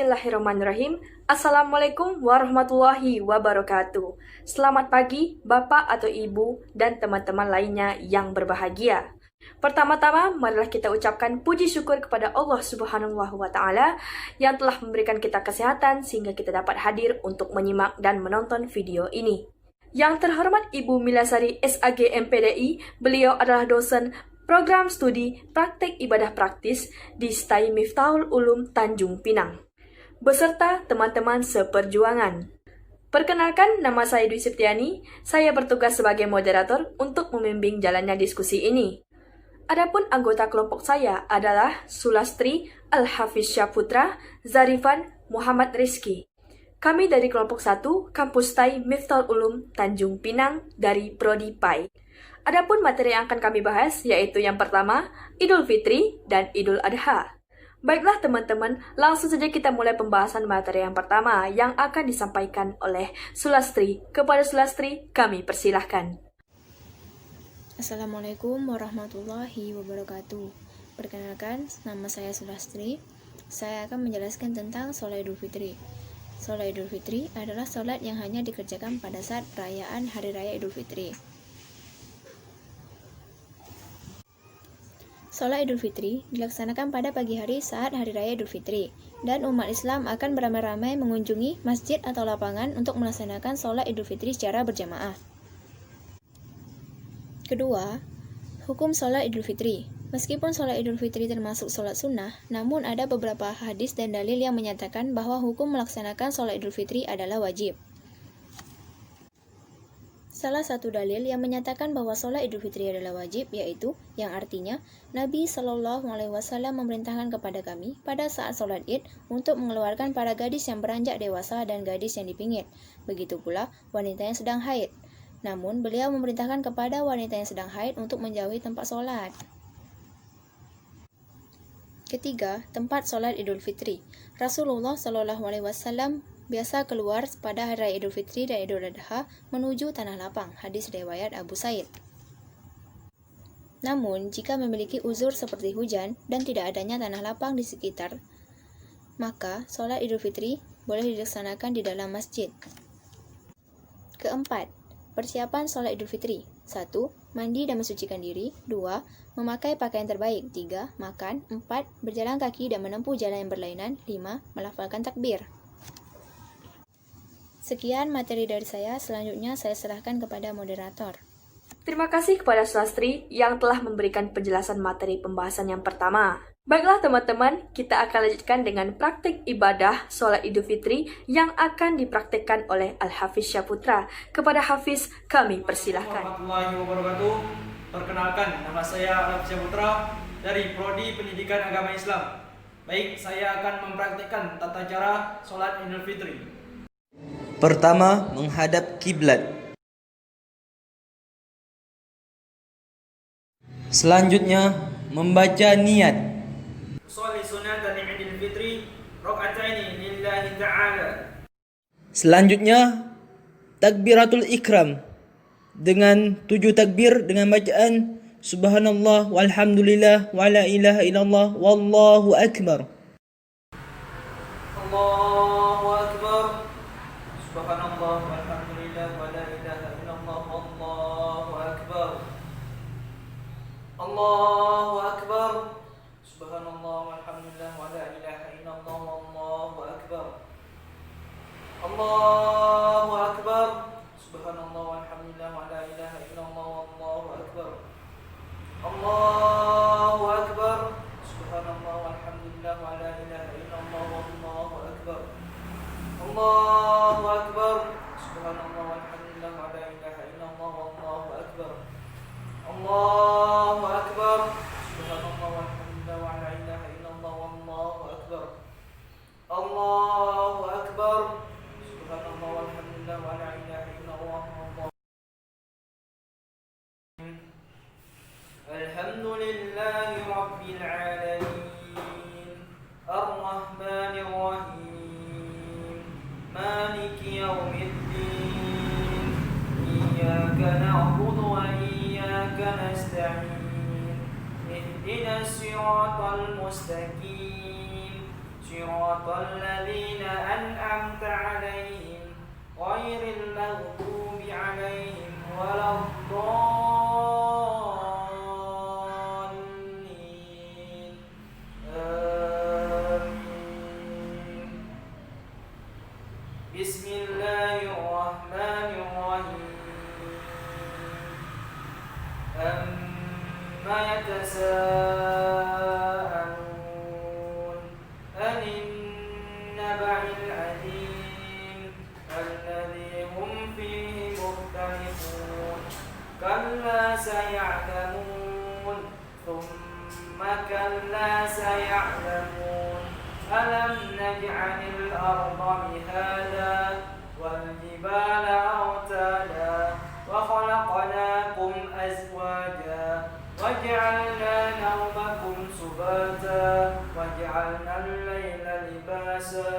Bismillahirrahmanirrahim. Assalamualaikum warahmatullahi wabarakatuh. Selamat pagi, Bapak atau Ibu, dan teman-teman lainnya yang berbahagia. Pertama-tama, marilah kita ucapkan puji syukur kepada Allah Subhanahu wa Ta'ala yang telah memberikan kita kesehatan sehingga kita dapat hadir untuk menyimak dan menonton video ini. Yang terhormat Ibu Milasari SAG MPDI, beliau adalah dosen Program Studi Praktek Ibadah Praktis di STAI Miftahul Ulum Tanjung Pinang, beserta teman-teman seperjuangan. Perkenalkan, nama saya Dwi Septiani, saya bertugas sebagai moderator untuk membimbing jalannya diskusi ini. Adapun anggota kelompok saya adalah Sulastri Al-Hafiz Syaputra Zarifan Muhammad Rizki. Kami dari kelompok 1, Kampus STAI Miftahul Ulum Tanjung Pinang dari Prodi PAI. Adapun materi yang akan kami bahas yaitu yang pertama, Idul Fitri dan Idul Adha. Baiklah teman-teman, langsung saja kita mulai pembahasan materi yang pertama yang akan disampaikan oleh Sulastri. Kepada Sulastri, kami persilahkan. Assalamualaikum warahmatullahi wabarakatuh. Perkenalkan, nama saya Sulastri. Saya akan menjelaskan tentang sholat Idul Fitri. Sholat Idul Fitri adalah sholat yang hanya dikerjakan pada saat perayaan Hari Raya Idul Fitri. Sholat Idul Fitri dilaksanakan pada pagi hari saat Hari Raya Idul Fitri, dan umat Islam akan beramai-ramai mengunjungi masjid atau lapangan untuk melaksanakan sholat Idul Fitri secara berjamaah. Kedua, hukum sholat Idul Fitri. Meskipun sholat Idul Fitri termasuk sholat sunnah, namun ada beberapa hadis dan dalil yang menyatakan bahwa hukum melaksanakan sholat Idul Fitri adalah wajib. Salah satu dalil yang menyatakan bahwa sholat Idul Fitri adalah wajib, yaitu yang artinya Nabi Shallallahu Alaihi Wasallam memerintahkan kepada kami pada saat sholat Id untuk mengeluarkan para gadis yang beranjak dewasa dan gadis yang dipingit, begitu pula wanita yang sedang haid. Namun beliau memerintahkan kepada wanita yang sedang haid untuk menjauhi tempat sholat. Ketiga, tempat sholat Idul Fitri. Rasulullah Shallallahu Alaihi Wasallam biasa keluar pada Hari Raya Idul Fitri dan Idul Adha menuju tanah lapang, hadis riwayat Abu Said. Namun, jika memiliki uzur seperti hujan dan tidak adanya tanah lapang di sekitar, maka sholat Idul Fitri boleh dilaksanakan di dalam masjid. Keempat, persiapan sholat Idul Fitri. 1. Mandi dan mensucikan diri. 2. Memakai pakaian terbaik. 3. Makan. 4. Berjalan kaki dan menempuh jalan yang berlainan. 5. Melafalkan takbir. Sekian materi dari saya, selanjutnya saya serahkan kepada moderator. Terima kasih kepada Sulastri yang telah memberikan penjelasan materi pembahasan yang pertama. Baiklah teman-teman, kita akan lanjutkan dengan praktik ibadah sholat Idul Fitri yang akan dipraktikkan oleh Al-Hafiz Syaputra. Kepada Hafiz, kami persilahkan. Warahmatullahi wabarakatuh. Perkenalkan, nama saya Al-Hafiz Syaputra dari Prodi Pendidikan Agama Islam. Baik, saya akan mempraktikkan tata cara sholat Idul Fitri. Pertama, menghadap kiblat. Selanjutnya, membaca niat. Sholli sunatan Idul Fitri raka'ataini lillahi ta'ala. Selanjutnya, takbiratul ikram dengan 7 takbir dengan bacaan subhanallah walhamdulillah wa la ilaha illallah wallahu akbar. Allahu akbar. Subhanallah walhamdulillah wa la ilaha illallah wallahu akbar. Allahu akbar. Subhanallah walhamdulillah wa la ilaha illallah wallahu akbar. Allahu akbar. Subhanallah walhamdulillah wa la ilaha illallah wallahu akbar. Allahu akbar. Subhanallah walhamdulillah wa la ilaha illallah wallahu akbar. Allahu akbar. Subhanallah walhamdulillah wa la ilaha illallah wallahu akbar. Allahu akbar. Subhanallah walhamdulillah wa la ilaha illallah wallahu akbar. Allahu akbar. Subhanallah walhamdulillah wa la ilaha illallah wallahu. Alhamdulillahi rabbil alamin. Ar-Rahmanir Rahim. Maliki yaumiddin. Iyyaka na'budu wa iyyaka nasta'in. Ihdinas siratal mustaqim. صراط الذين أنعمت عليهم غير المغضوب عليهم ولا الضالين آمين. بسم الله الرحمن الرحيم. أما يتساءلون عن النبأ العظيم الذي هم فيه مختلفون كلا سيعلمون ثم كلا سيعلمون ألم نجعل الأرض مهادا والجبال أوتادا وخلقناكم أزواجا وجعلنا نومكم سباتا وجعلنا الليل لباسا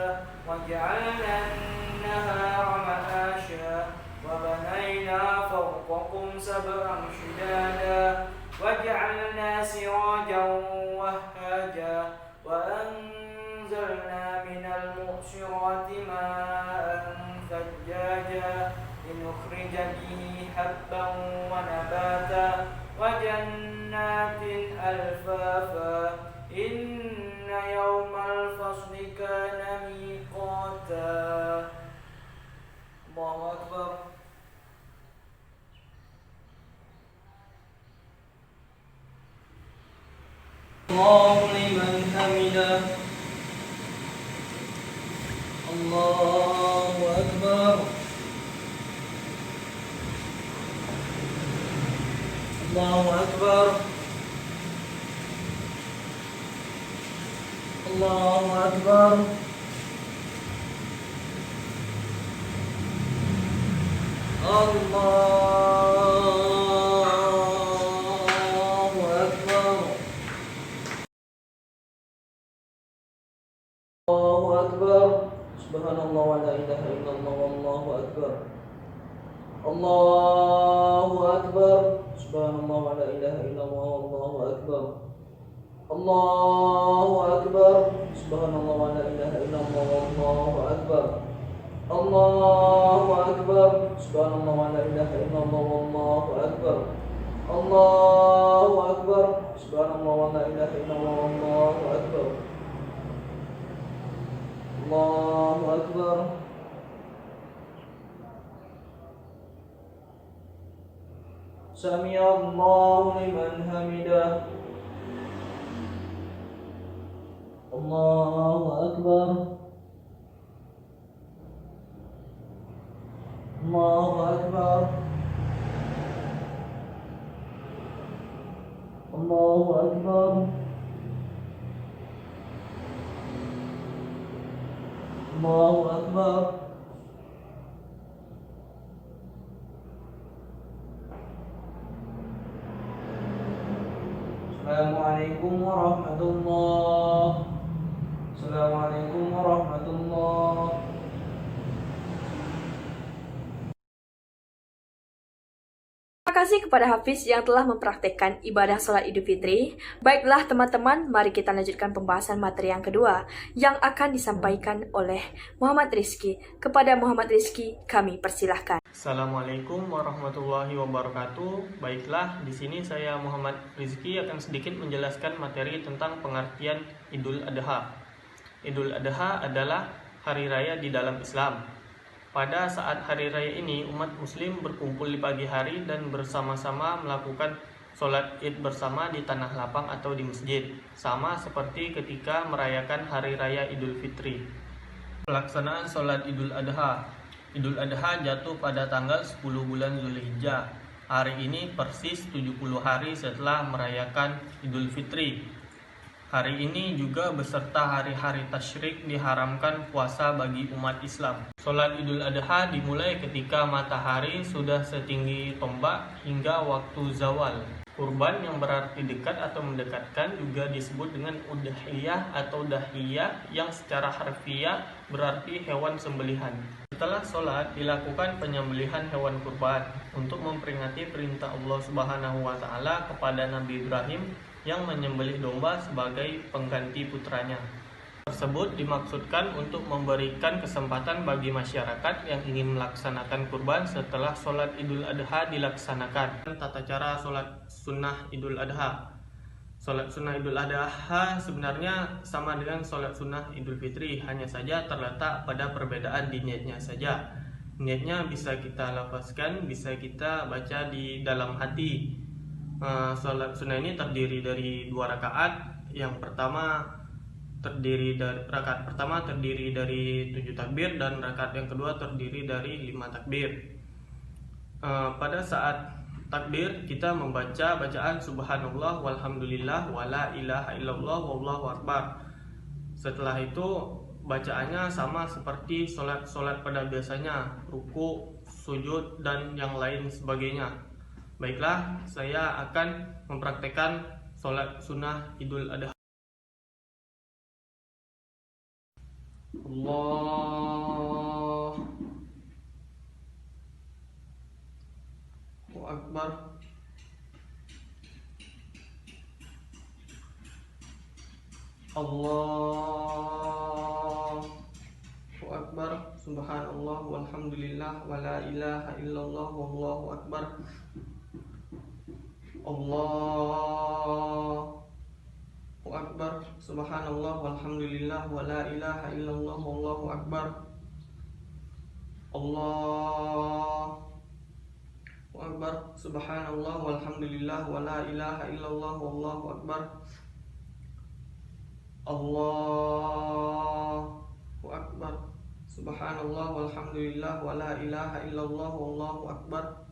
وجعلنا النهار معاشا وبنينا فوقكم سبعا شدادا وجعلنا سراجا وهاجا وأنزلنا من المعصرات ماء ثجاجا لنخرج به حبا ونباتا وجنات ألفافا إن يوم الفصل كان ميقاتا. الله أكبر. الله لمن حمده. الله أكبر. الله أكبر. الله أكبر. الله أكبر. الله أكبر. سبحان الله ولا إله إلا الله والله أكبر. الله أكبر. سبحان الله ولا إله إلا الله والله أكبر. الله أكبر. سبحان الله ولا إله إلا الله والله أكبر. الله أكبر. سبحان الله ولا إله إلا الله والله أكبر. الله أكبر. سبحان الله ولا إله إلا الله والله أكبر. الله أكبر. سمع الله لمن حمده. الله أكبر. الله أكبر. الله أكبر. الله أكبر. Assalamualaikum warahmatullahi. Assalamualaikum warahmatullahi. Terima kasih kepada Hafiz yang telah mempraktekkan ibadah sholat Idul Fitri. Baiklah teman-teman, mari kita lanjutkan pembahasan materi yang kedua yang akan disampaikan oleh Muhammad Rizki. Kepada Muhammad Rizki, kami persilahkan. Assalamualaikum warahmatullahi wabarakatuh. Baiklah, di sini saya Muhammad Rizki akan sedikit menjelaskan materi tentang pengertian Idul Adha. Idul Adha adalah hari raya di dalam Islam. Pada saat hari raya ini, umat muslim berkumpul di pagi hari dan bersama-sama melakukan sholat id bersama di tanah lapang atau di masjid, sama seperti ketika merayakan hari raya Idul Fitri. Pelaksanaan sholat Idul Adha. Idul Adha jatuh pada tanggal 10 bulan Zulhijjah. Hari ini persis 70 hari setelah merayakan Idul Fitri. Hari ini juga beserta hari-hari tasyrik diharamkan puasa bagi umat Islam. Sholat Idul Adha dimulai ketika matahari sudah setinggi tombak hingga waktu zawal. Kurban yang berarti dekat atau mendekatkan juga disebut dengan udhiyah atau dahiyah yang secara harfiah berarti hewan sembelihan. Setelah sholat dilakukan penyembelihan hewan kurban untuk memperingati perintah Allah Subhanahu wa Ta'ala kepada Nabi Ibrahim yang menyembelih domba sebagai pengganti putranya. tersebut dimaksudkan untuk memberikan kesempatan bagi masyarakat yang ingin melaksanakan kurban setelah sholat Idul Adha dilaksanakan. Tata cara sholat sunnah Idul Adha. Sholat sunnah Idul Adha sebenarnya sama dengan sholat sunnah Idul Fitri, hanya saja terletak pada perbedaan di niatnya saja. Niatnya bisa kita lafazkan, bisa kita baca di dalam hati. Sholat sunnah ini terdiri dari 2 rakaat. Yang pertama rakaat pertama terdiri dari 7 takbir dan rakaat yang kedua terdiri dari 5 takbir. Pada saat takbir kita membaca bacaan subhanallah walhamdulillah wala ilaha illallah wallahu akbar. Setelah itu bacaannya sama seperti sholat pada biasanya, ruku, sujud dan yang lain sebagainya. Baiklah, saya akan mempraktekkan sholat sunnah Idul Adha. Allahu Akbar. Allahu Akbar. Subhanallah walhamdulillah wala ilaha illallah wallahu akbar. Allahu Akbar. Subhanallah walhamdulillah wala ilaha illallah wallahu akbar. Allahu Akbar. Subhanallah walhamdulillah wala ilaha illallah wallahu akbar. Allahu Akbar. Subhanallah walhamdulillah wala ilaha illallah wallahu akbar.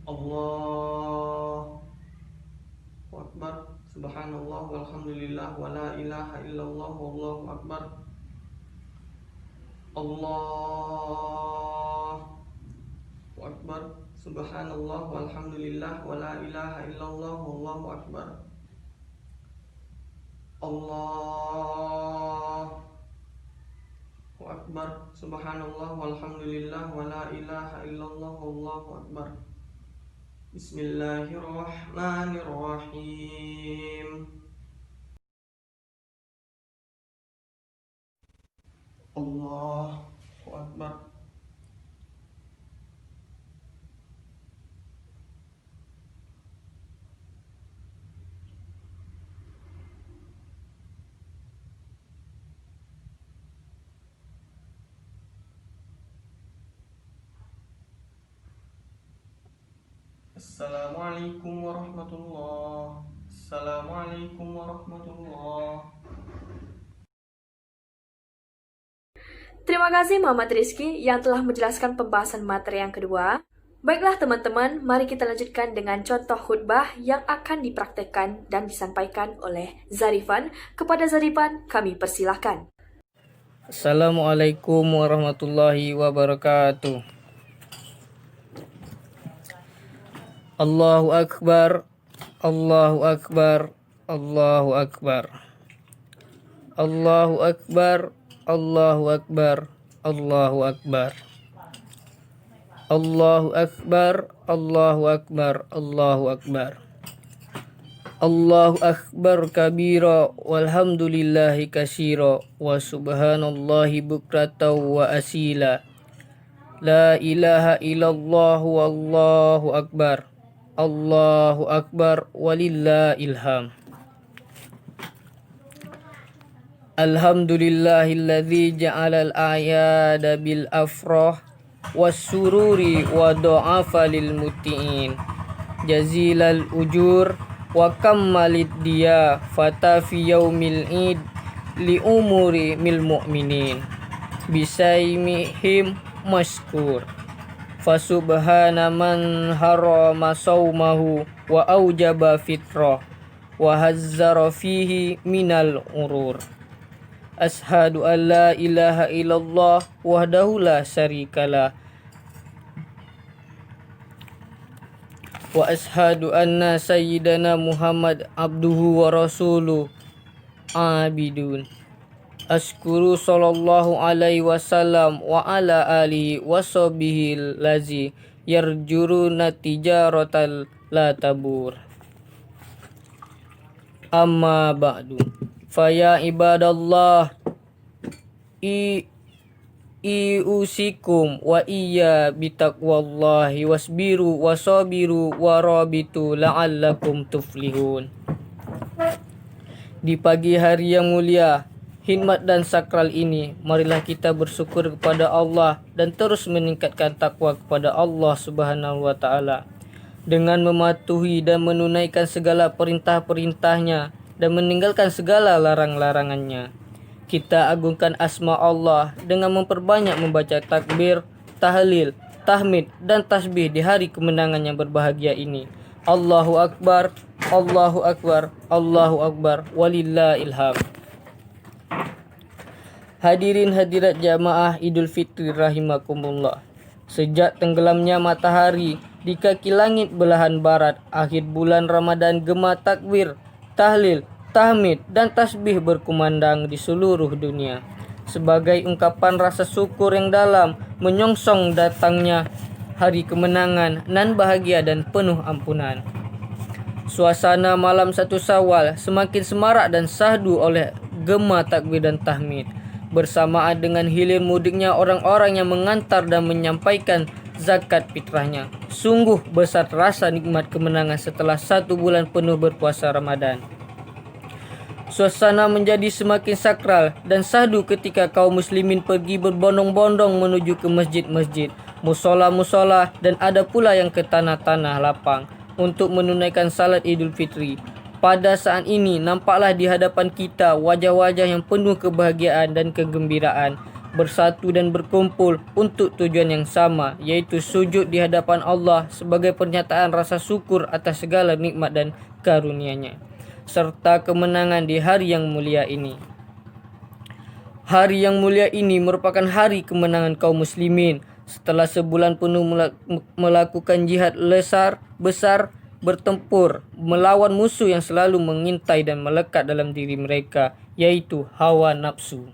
Allahu Akbar. Subhanallah walhamdulillah wala ilaha illallah wallahu akbar. Allahu Akbar. Subhanallah walhamdulillah wala ilaha illallah wallahu akbar. Allahu Akbar. Subhanallah walhamdulillah wala ilaha illallah wallahu akbar. Bismillahirrahmanirrahim. Allahu Akbar. Assalamualaikum warahmatullah. Assalamualaikum warahmatullah. Terima kasih Muhammad Rizky yang telah menjelaskan pembahasan materi yang kedua. Baiklah teman-teman, mari kita lanjutkan dengan contoh khutbah yang akan dipraktekkan dan disampaikan oleh Zarifan. Kepada Zarifan, kami persilahkan. Assalamualaikum warahmatullahi wabarakatuh. Allahu Akbar, Allahu Akbar, Allahu Akbar. Allahu Akbar, Allahu Akbar, Allahu Akbar. Allahu Akbar, Allahu Akbar, Allahu Akbar. Allahu Akbar kabira walhamdulillahi katsira wa subhanallahi bukratan wa asila. La ilaha illallah wallahu akbar. Allahu akbar walillahil ham. Alhamdulillahilladzi ja'alal a'yada bil afrah was-sururi wa du'afa lil muti'in. Jazilal ujur wa kammalid dia fata fi yaumil id li umuri mil mu'minin bisaimihim mashkur. Fasubhana man harama saumahu wa aujaba fitrah wa hazzara fihi minal urur. Ashhadu an la ilaha illallah wahdahu la syarikalah wa ashhadu anna sayyidana Muhammad abduhu wa rasuluh abidun. Askuru sallallahu alaihi wasallam wa ala alihi wa sahbihi lazi yarjuruna tijaratal la tabur. Amma ba'du. Faya ibadallah iusikum wa iya bitaqwallahi wasbiru wasabiru warabitu la'allakum tuflihun. Di pagi hari yang mulia, hikmat dan sakral ini, marilah kita bersyukur kepada Allah dan terus meningkatkan takwa kepada Allah Subhanahu wa taala dengan mematuhi dan menunaikan segala perintah-perintahnya dan meninggalkan segala larang-larangannya. Kita agungkan asma Allah dengan memperbanyak membaca takbir, tahlil, tahmid, dan tasbih di hari kemenangan yang berbahagia ini. Allahu Akbar, Allahu Akbar, Allahu Akbar, walillahil hamd. Hadirin hadirat jamaah Idul Fitri rahimakumullah. Sejak tenggelamnya matahari di kaki langit belahan barat, akhir bulan Ramadan gema takbir, tahlil, tahmid, dan tasbih berkumandang di seluruh dunia sebagai ungkapan rasa syukur yang dalam menyongsong datangnya hari kemenangan nan bahagia dan penuh ampunan. Suasana malam 1 Syawal semakin semarak dan syahdu oleh gema takbir dan tahmid bersamaan dengan hilir mudiknya orang-orang yang mengantar dan menyampaikan zakat fitrahnya. Sungguh besar rasa nikmat kemenangan setelah 1 bulan penuh berpuasa Ramadan. Suasana menjadi semakin sakral dan syahdu ketika kaum muslimin pergi berbondong-bondong menuju ke masjid-masjid, musola-musola, dan ada pula yang ke tanah-tanah lapang untuk menunaikan salat Idul Fitri. Pada saat ini nampaklah di hadapan kita wajah-wajah yang penuh kebahagiaan dan kegembiraan, bersatu dan berkumpul untuk tujuan yang sama, yaitu sujud di hadapan Allah sebagai pernyataan rasa syukur atas segala nikmat dan karunia-Nya serta kemenangan di hari yang mulia ini. Hari yang mulia ini merupakan hari kemenangan kaum muslimin setelah sebulan penuh melakukan jihad besar bertempur melawan musuh yang selalu mengintai dan melekat dalam diri mereka, yaitu hawa nafsu.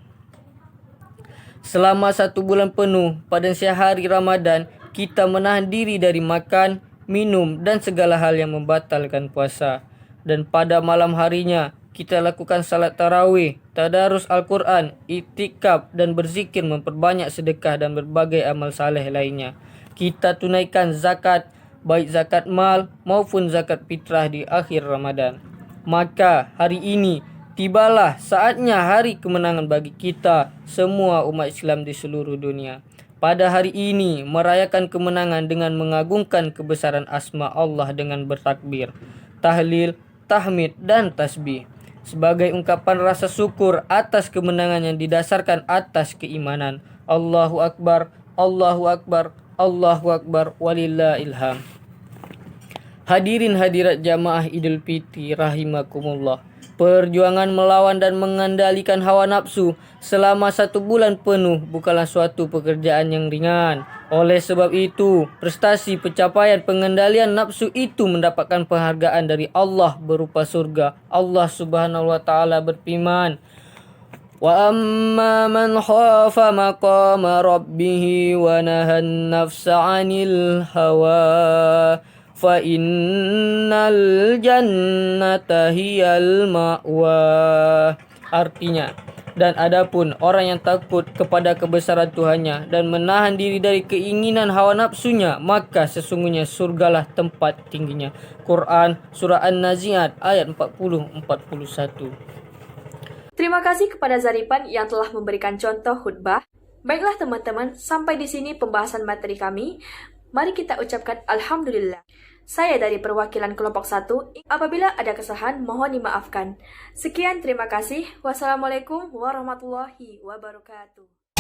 Selama 1 bulan penuh pada siang hari Ramadan, kita menahan diri dari makan, minum, dan segala hal yang membatalkan puasa. Dan pada malam harinya, kita lakukan salat tarawih, tadarus Al-Quran, iktikaf, dan berzikir, memperbanyak sedekah dan berbagai amal saleh lainnya. Kita tunaikan zakat, baik zakat mal maupun zakat fitrah di akhir Ramadan. Maka hari ini tibalah saatnya hari kemenangan bagi kita semua umat Islam di seluruh dunia. Pada hari ini merayakan kemenangan dengan mengagungkan kebesaran asma Allah dengan bertakbir, tahlil, tahmid, dan tasbih sebagai ungkapan rasa syukur atas kemenangan yang didasarkan atas keimanan. Allahu Akbar, Allahu Akbar, Allahu Akbar, walillahil hamd. Hadirin hadirat jamaah Idul Fitri rahimakumullah. Perjuangan melawan dan mengendalikan hawa nafsu selama 1 bulan penuh bukanlah suatu pekerjaan yang ringan. Oleh sebab itu, prestasi pencapaian pengendalian nafsu itu mendapatkan penghargaan dari Allah berupa surga. Allah Subhanahu wa taala berfirman, "Wa amma man khafa maqama rabbih wa nahan nafsa 'anil hawa fa innal jannata hiyal ma'wa." Artinya, dan adapun orang yang takut kepada kebesaran Tuhannya dan menahan diri dari keinginan hawa nafsunya, maka sesungguhnya surgalah tempat tingginya. Quran Surah An-Nazi'at ayat 40-41. Terima kasih kepada Zaripan yang telah memberikan contoh khutbah. Baiklah teman-teman, sampai di sini pembahasan materi kami. Mari kita ucapkan Alhamdulillah. Saya dari perwakilan kelompok 1. Apabila ada kesalahan, mohon dimaafkan. Sekian, terima kasih. Wassalamualaikum warahmatullahi wabarakatuh.